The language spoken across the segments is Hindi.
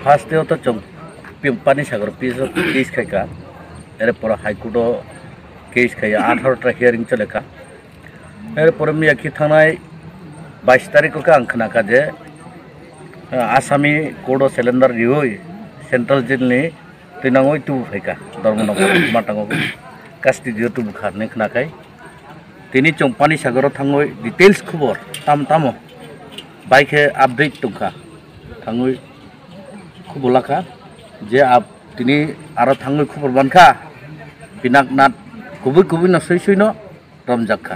फार्स्ट तो चम पानी सागर केस खाइका एरपर हाईकोर्ट केस खाया 18टा हियरिंग चलेका एरपर मियाखि थानाय 22 तारिख को आं खोनाका जे आसामी कोर्ट सिलेंडर रिवई सेंट्रल जेलनि तैनांगई तुबु फाइका धर्मनगर माटांगो कास्टडियाव तुबु खारने खोनाखाय तिनि चंपानी सागर थांगई डिटेल्स खबर ताम तामो बाइके आपडेट तुंखा थांगई खबरलाखा जे आप तिनि आरो थांगई खबर बानखा पिनाक नाथ कुबुई न सैसैनो रमजाखा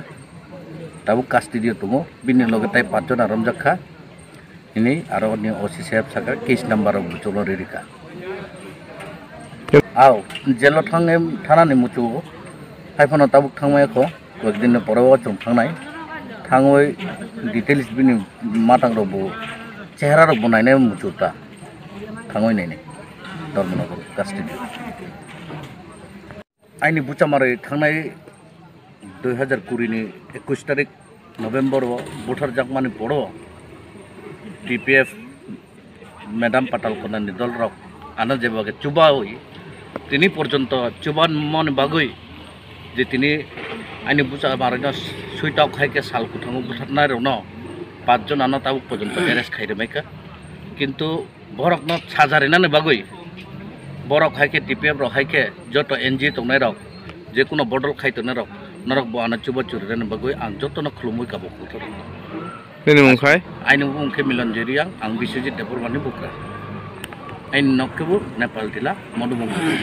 दाबो कास्टडियाव दङ बिनि लगे ताय 5 जना रमजाखा ini aro ni osi sahab saka case number bucolo ririka aw jelo thange thana ni muchu haifano tabuk thangmai ko ekdin porowo chung thangnai thangoi details bini matang robu chehra ro bunai ne muchu ta thangoi nei dormono custody aini buchamare thangnai 2020 ni 21 tarik November voter jakmani poro TPF madam पटाल को दल रक आना जेबागे चुबा हुई तिनी पर्यंत चुबान मन बागुई जे तिनी आइनि बुचा मारना सुइटा खाइके साल कुथांगु बुथारना रनो 5 जन आना ताबुक पर्यंत एरेस्ट खाइरे माइका किंतु बरक न साजारेना ने बागुई बरक खाइके TPF रो खाइके जतो एनजी तंगनाय रक जे कुनो बडल खाइतने रक नरक बो आना चुबा चुरिने बागुई आं जतो न खुलुमुय काबो कुथर ini mungkai aini mungke milon jeriang ang bisujit dapur mani bukra aini nokkebu Nepal tila modu mungkai